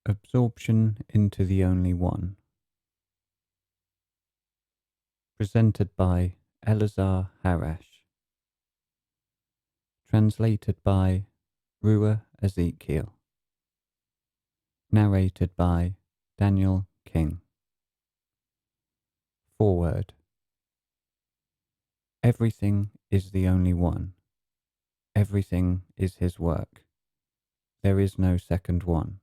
Absorption into the Only One. Presented by Eleazar Harash. Translated by Ruah Ezekiel. Narrated by Daniel King. Foreword. Everything is the only one. Everything is his work. There is no second one.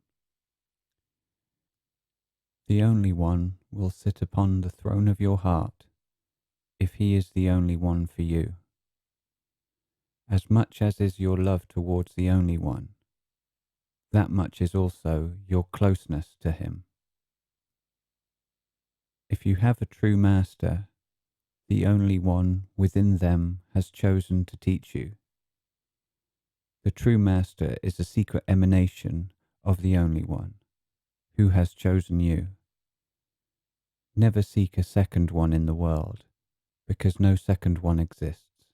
The only one will sit upon the throne of your heart, if he is the only one for you. As much as is your love towards the only one, that much is also your closeness to him. If you have a true master, the only one within them has chosen to teach you. The true master is a secret emanation of the only one, who has chosen you. Never seek a second one in the world, because no second one exists.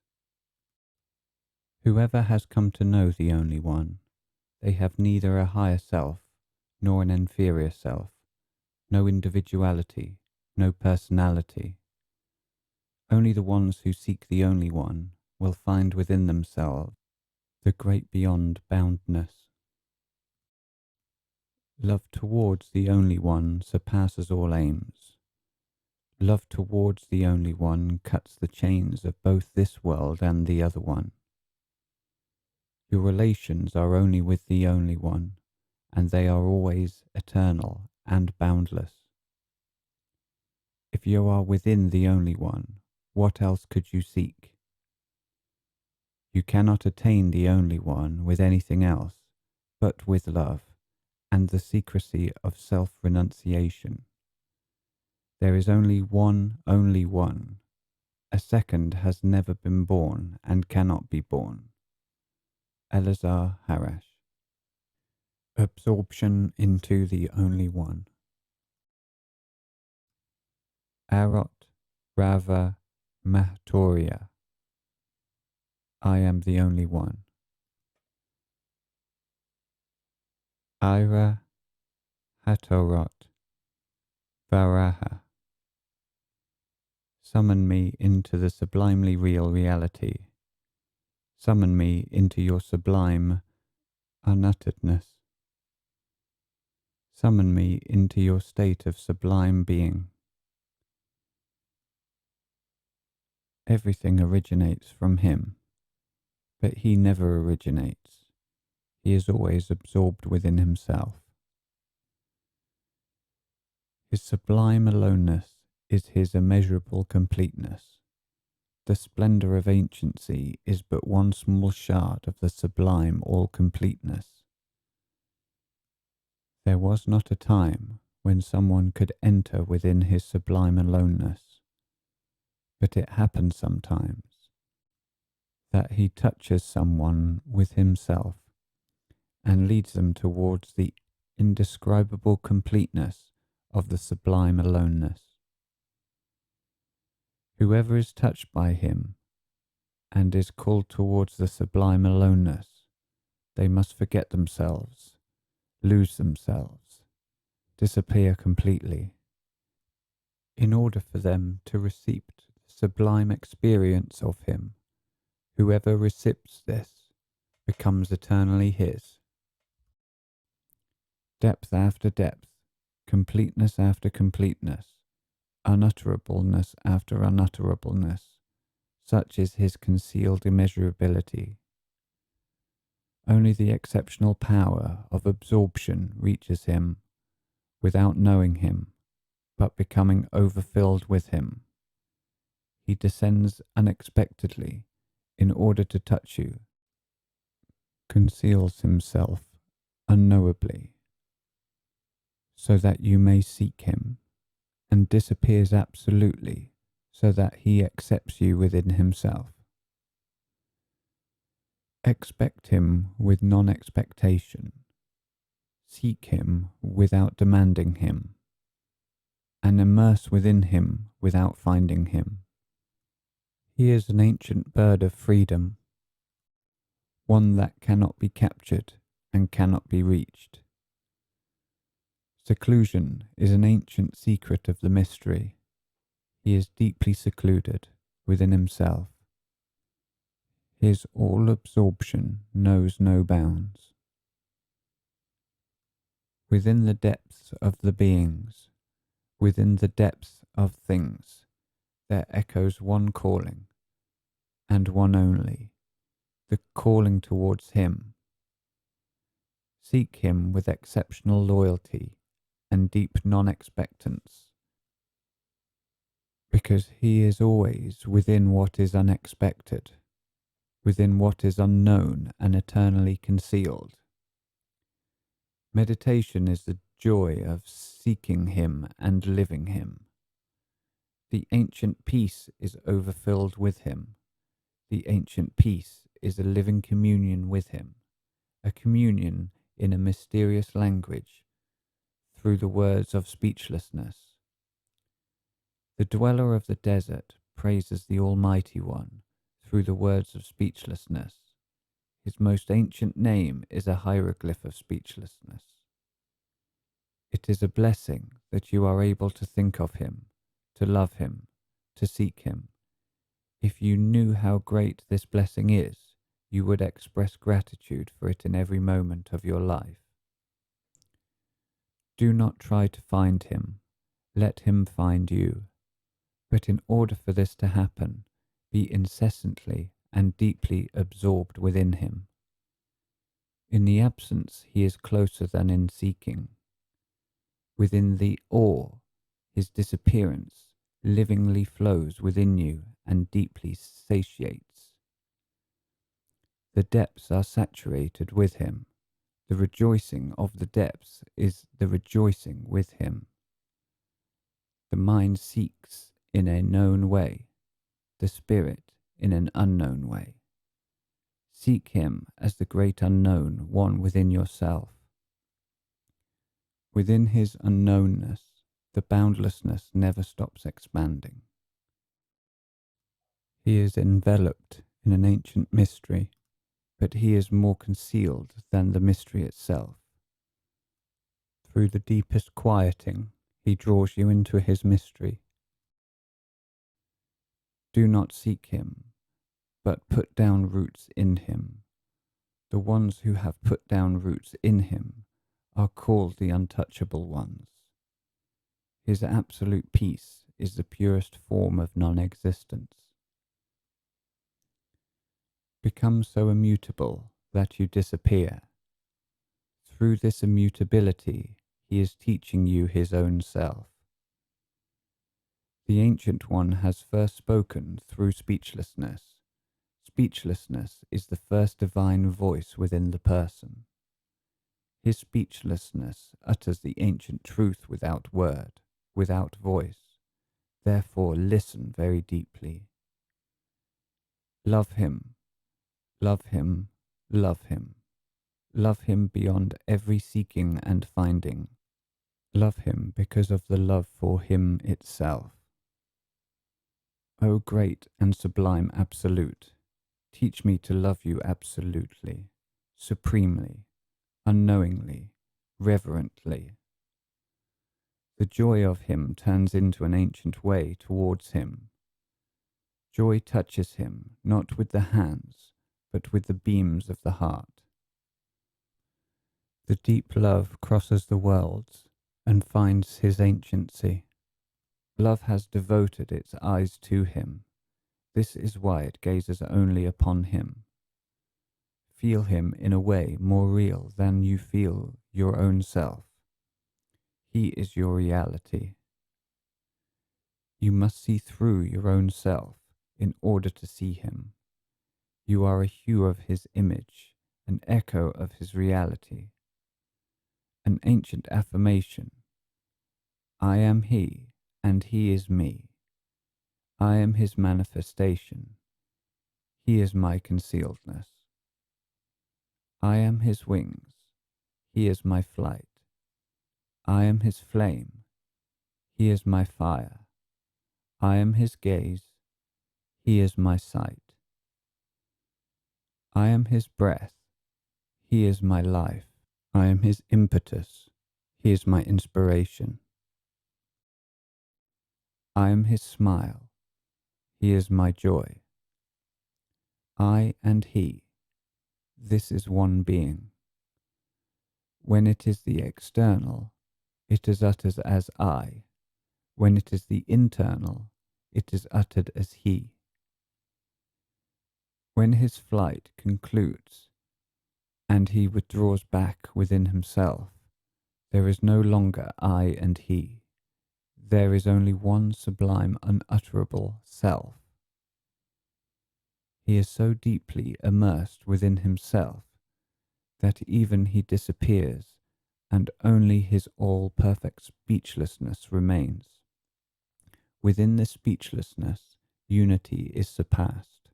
Whoever has come to know the only one, they have neither a higher self nor an inferior self, no individuality, no personality. Only the ones who seek the only one will find within themselves the great beyond boundness. Love towards the only one surpasses all aims. Love towards the only one cuts the chains of both this world and the other one. Your relations are only with the only one, and they are always eternal and boundless. If you are within the only one, what else could you seek? You cannot attain the only one with anything else but with love and the secrecy of self-renunciation. There is only one. A second has never been born and cannot be born. Eleazar Harash. Absorption into the only one. Arot Rava Mahtoria. I am the only one. Ira Hatorot Varaha. Summon me into the sublimely real reality. Summon me into your sublime unuttedness. Summon me into your state of sublime being. Everything originates from him, but he never originates. He is always absorbed within himself. His sublime aloneness is his immeasurable completeness. The splendour of anciency is but one small shard of the sublime all-completeness. There was not a time when someone could enter within his sublime aloneness, but it happens sometimes that he touches someone with himself and leads them towards the indescribable completeness of the sublime aloneness. Whoever is touched by him and is called towards the sublime aloneness, they must forget themselves, lose themselves, disappear completely, in order for them to receive the sublime experience of him. Whoever receives this becomes eternally his. Depth after depth, completeness after completeness, unutterableness after unutterableness, such is his concealed immeasurability. Only the exceptional power of absorption reaches him without knowing him, but becoming overfilled with him. He descends unexpectedly in order to touch you, conceals himself unknowably, so that you may seek him, and disappears absolutely so that he accepts you within himself. Expect him with non-expectation. Seek him without demanding him, and immerse within him without finding him. He is an ancient bird of freedom, one that cannot be captured and cannot be reached. Seclusion is an ancient secret of the mystery. He is deeply secluded within himself. His all-absorption knows no bounds. Within the depths of the beings, within the depths of things, there echoes one calling, and one only, the calling towards him. Seek him with exceptional loyalty and deep non-expectance, because he is always within what is unexpected, within what is unknown and eternally concealed. Meditation is the joy of seeking him and living him. The ancient peace is overfilled with him. The ancient peace is a living communion with him, a communion in a mysterious language, through the words of speechlessness. The dweller of the desert praises the Almighty One through the words of speechlessness. His most ancient name is a hieroglyph of speechlessness. It is a blessing that you are able to think of him, to love him, to seek him. If you knew how great this blessing is, you would express gratitude for it in every moment of your life. Do not try to find him, let him find you. But in order for this to happen, be incessantly and deeply absorbed within him. In the absence, he is closer than in seeking. Within the awe, his disappearance livingly flows within you and deeply satiates. The depths are saturated with him. The rejoicing of the depths is the rejoicing with him. The mind seeks in a known way, the spirit in an unknown way. Seek him as the great unknown one within yourself. Within his unknownness, the boundlessness never stops expanding. He is enveloped in an ancient mystery, but he is more concealed than the mystery itself. Through the deepest quieting, he draws you into his mystery. Do not seek him, but put down roots in him. The ones who have put down roots in him are called the untouchable ones. His absolute peace is the purest form of non-existence. Become so immutable that you disappear. Through this immutability, he is teaching you his own self. The Ancient One has first spoken through speechlessness. Speechlessness is the first divine voice within the person. His speechlessness utters the ancient truth without word, without voice. Therefore listen very deeply. Love him, love him, love him. Love him beyond every seeking and finding. Love him because of the love for him itself. O great and sublime Absolute, teach me to love you absolutely, supremely, unknowingly, reverently. The joy of him turns into an ancient way towards him. Joy touches him not with the hands, but with the beams of the heart. The deep love crosses the worlds and finds his anciency. Love has devoted its eyes to him. This is why it gazes only upon him. Feel him in a way more real than you feel your own self. He is your reality. You must see through your own self in order to see him. You are a hue of his image, an echo of his reality. An ancient affirmation. I am he, and he is me. I am his manifestation. He is my concealedness. I am his wings. He is my flight. I am his flame. He is my fire. I am his gaze. He is my sight. I am his breath. He is my life. I am his impetus. He is my inspiration. I am his smile. He is my joy. I and he, this is one being. When it is the external, it is uttered as I. When it is the internal, it is uttered as he. When his flight concludes, and he withdraws back within himself, there is no longer I and he. There is only one sublime, unutterable self. He is so deeply immersed within himself that even he disappears, and only his all-perfect speechlessness remains. Within this speechlessness, unity is surpassed.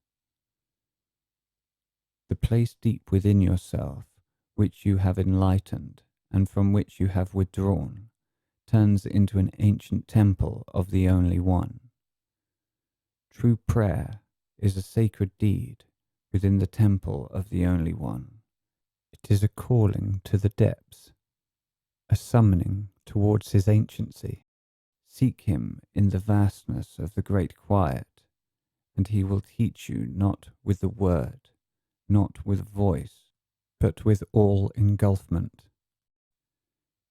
The place deep within yourself, which you have enlightened, and from which you have withdrawn, turns into an ancient temple of the only one. True prayer is a sacred deed within the temple of the only one. It is a calling to the depths, a summoning towards his anciency. Seek him in the vastness of the great quiet, and he will teach you not with the word, not with voice, but with all engulfment.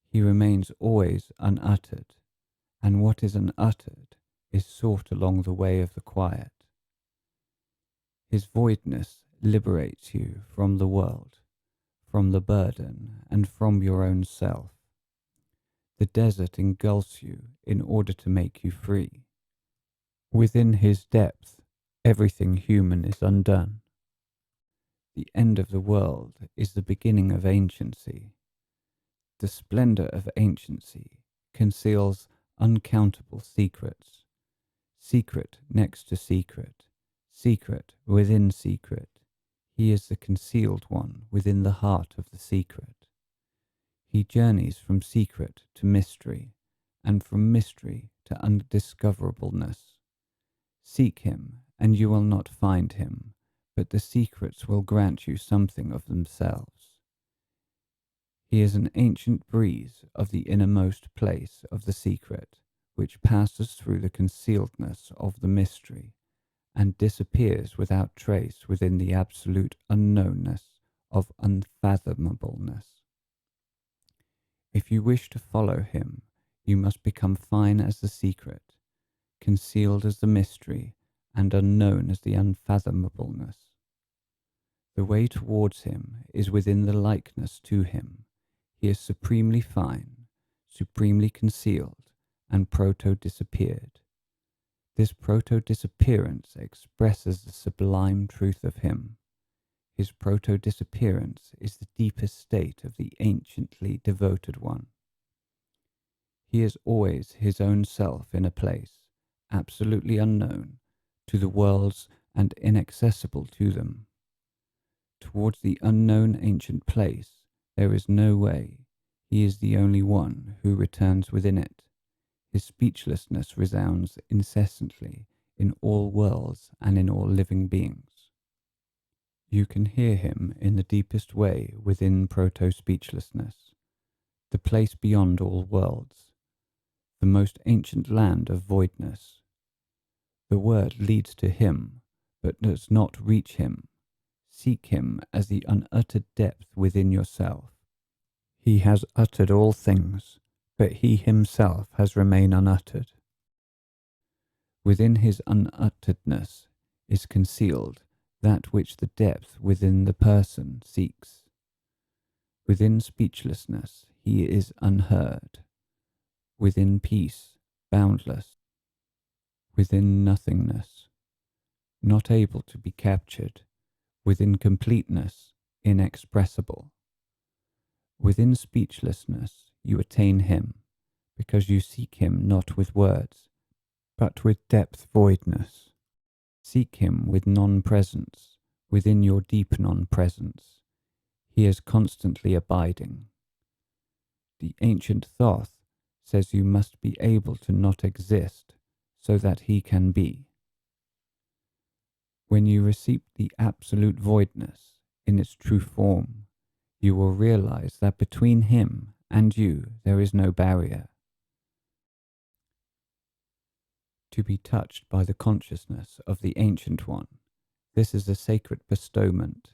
He remains always unuttered, and what is unuttered is sought along the way of the quiet. His voidness liberates you from the world, from the burden, and from your own self. The desert engulfs you in order to make you free. Within his depth, everything human is undone. The end of the world is the beginning of anciency. The splendor of anciency conceals uncountable secrets, secret next to secret, secret within secret. He is the concealed one within the heart of the secret. He journeys from secret to mystery, and from mystery to undiscoverableness. Seek him, and you will not find him, but the secrets will grant you something of themselves. He is an ancient breeze of the innermost place of the secret, which passes through the concealedness of the mystery, and disappears without trace within the absolute unknownness of unfathomableness. If you wish to follow him, you must become fine as the secret, concealed as the mystery, and unknown as the unfathomableness. The way towards him is within the likeness to him. He is supremely fine, supremely concealed, and proto-disappeared. This proto-disappearance expresses the sublime truth of him. His proto-disappearance is the deepest state of the anciently devoted one. He is always his own self in a place, absolutely unknown to the worlds and inaccessible to them. Towards the unknown ancient place, there is no way. He is the only one who returns within it. His speechlessness resounds incessantly in all worlds and in all living beings. You can hear him in the deepest way within proto-speechlessness, the place beyond all worlds, the most ancient land of voidness. The word leads to him, but does not reach him. Seek him as the unuttered depth within yourself. He has uttered all things, but he himself has remained unuttered. Within his unutteredness is concealed that which the depth within the person seeks. Within speechlessness he is unheard. Within peace, boundless. Within nothingness, not able to be captured. Within completeness, inexpressible. Within speechlessness you attain him, because you seek him not with words, but with depth voidness. Seek him with non-presence, within your deep non-presence. He is constantly abiding. The ancient Thoth says you must be able to not exist, so that he can be. When you receive the absolute voidness in its true form, you will realize that between him and you there is no barrier. To be touched by the consciousness of the Ancient One, this is a sacred bestowment.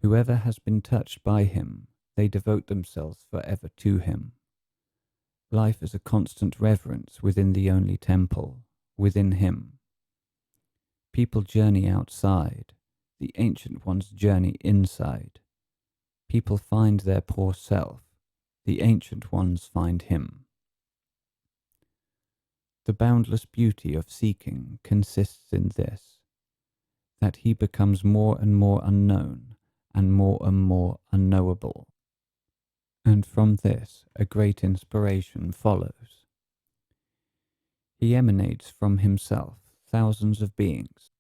Whoever has been touched by him, they devote themselves forever to him. Life is a constant reverence within the only temple, within him. People journey outside, the Ancient Ones journey inside. People find their poor self, the Ancient Ones find him. The boundless beauty of seeking consists in this, that he becomes more and more unknown and more unknowable. And from this a great inspiration follows. He emanates from himself thousands of beings,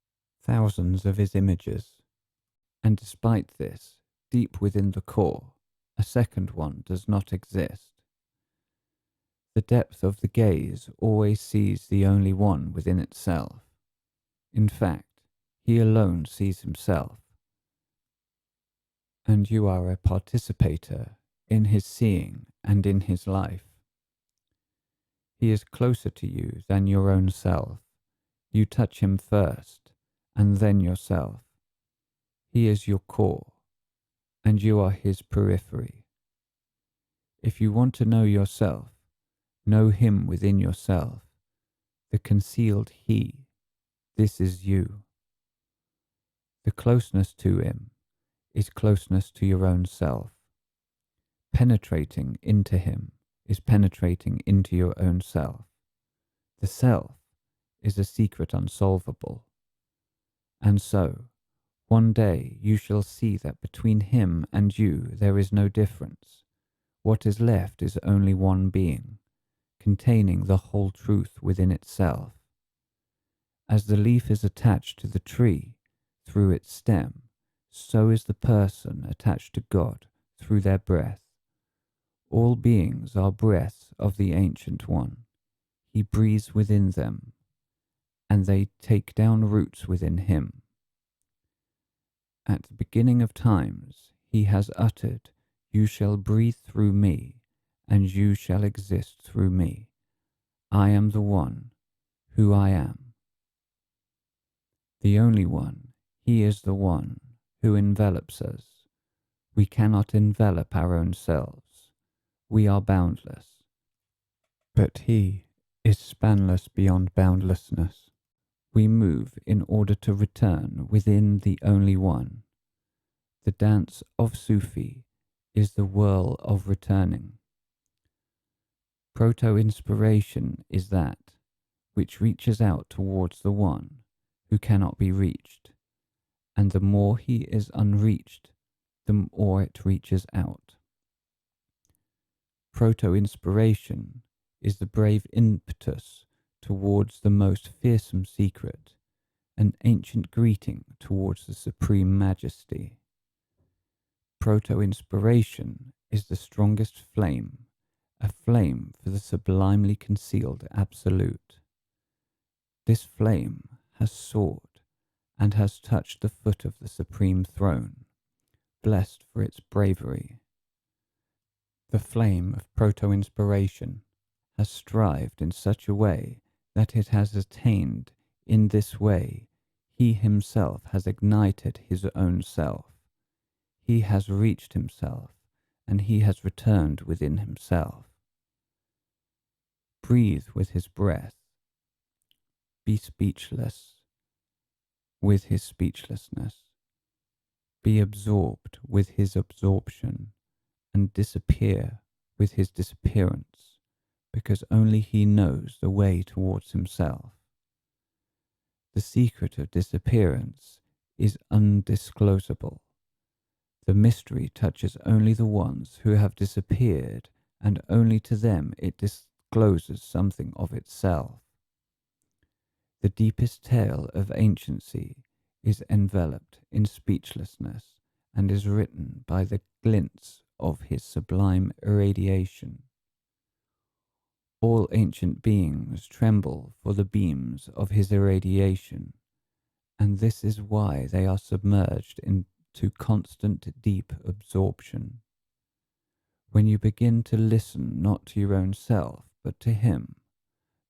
thousands of his images, and despite this, deep within the core, a second one does not exist. The depth of the gaze always sees the only one within itself. In fact, he alone sees himself. And you are a participator in his seeing and in his life. He is closer to you than your own self. You touch him first, and then yourself. He is your core, and you are his periphery. If you want to know yourself, know him within yourself, the concealed he. This is you. The closeness to him is closeness to your own self. Penetrating into him is penetrating into your own self. The self is a secret unsolvable. And so, one day you shall see that between him and you there is no difference. What is left is only one being, containing the whole truth within itself. As the leaf is attached to the tree through its stem, so is the person attached to God through their breath. All beings are breaths of the Ancient One. He breathes within them, and they take down roots within him. At the beginning of times, he has uttered, "You shall breathe through me, and you shall exist through me. I am the one, who I am." The only one, he is the one who envelops us. We cannot envelop our own selves. We are boundless. But he is spanless beyond boundlessness. We move in order to return within the only one. The dance of Sufi is the whirl of returning. Proto-inspiration is that which reaches out towards the one who cannot be reached, and the more he is unreached, the more it reaches out. Proto-inspiration is the brave impetus towards the most fearsome secret, an ancient greeting towards the supreme majesty. Proto-inspiration is the strongest flame, a flame for the sublimely concealed absolute. This flame has soared and has touched the foot of the supreme throne, blessed for its bravery. The flame of proto-inspiration has strived in such a way that it has attained. In this way, he himself has ignited his own self. He has reached himself, and he has returned within himself. Breathe with his breath. Be speechless with his speechlessness. Be absorbed with his absorption, and disappear with his disappearance, because only he knows the way towards himself. The secret of disappearance is undisclosable. The mystery touches only the ones who have disappeared, and only to them it discloses something of itself. The deepest tale of anciency is enveloped in speechlessness and is written by the glints of his sublime irradiation. All ancient beings tremble for the beams of his irradiation, and this is why they are submerged into constant deep absorption. When you begin to listen not to your own self, but to him,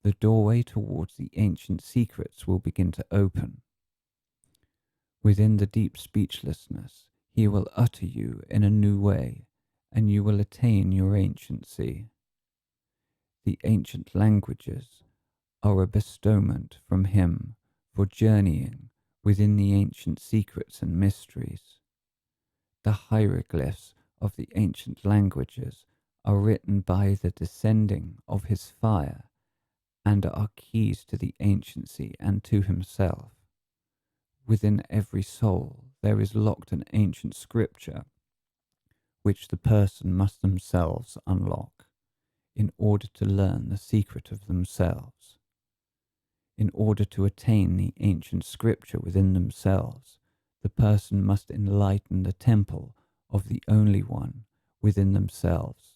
the doorway towards the ancient secrets will begin to open. Within the deep speechlessness, he will utter you in a new way, and you will attain your anciency. The ancient languages are a bestowment from him for journeying within the ancient secrets and mysteries. The hieroglyphs of the ancient languages are written by the descending of his fire and are keys to the anciency and to himself. Within every soul there is locked an ancient scripture which the person must themselves unlock in order to learn the secret of themselves. In order to attain the ancient scripture within themselves, the person must enlighten the temple of the only one within themselves.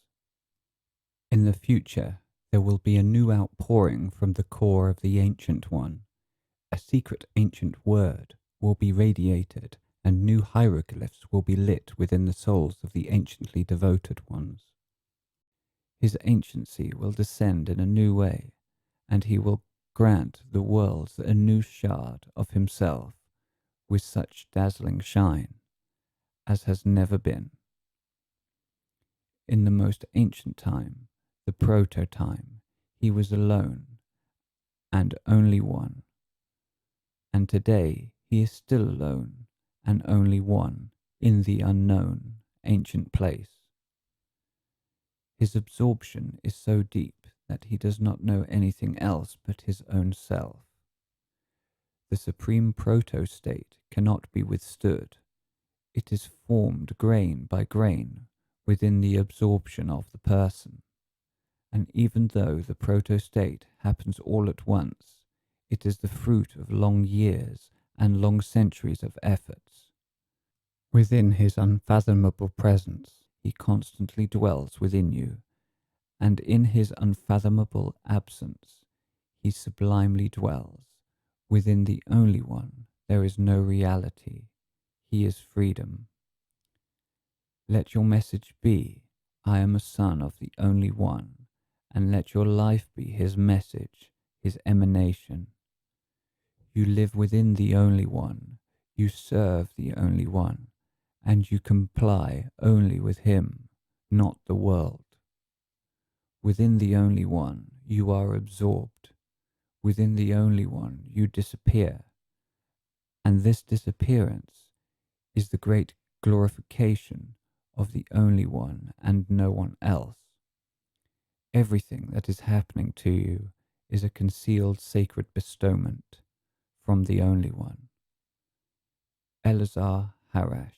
In the future, there will be a new outpouring from the core of the Ancient One. A secret ancient word will be radiated, and new hieroglyphs will be lit within the souls of the anciently devoted ones. His anciency will descend in a new way, and he will grant the worlds a new shard of himself with such dazzling shine as has never been. In the most ancient time, the proto-time, he was alone and only one, and today he is still alone and only one in the unknown ancient place. His absorption is so deep that he does not know anything else but his own self. The supreme proto-state cannot be withstood. It is formed grain by grain within the absorption of the person. And even though the proto-state happens all at once, it is the fruit of long years and long centuries of efforts. Within his unfathomable presence, he constantly dwells within you, and in his unfathomable absence, he sublimely dwells. Within the only one, there is no reality. He is freedom. Let your message be, I am a son of the only one, and let your life be his message, his emanation. You live within the only one, you serve the only one, and you comply only with him, not the world. Within the only one, you are absorbed. Within the only one, you disappear. And this disappearance is the great glorification of the only one and no one else. Everything that is happening to you is a concealed sacred bestowment from the only one. Eleazar Harash.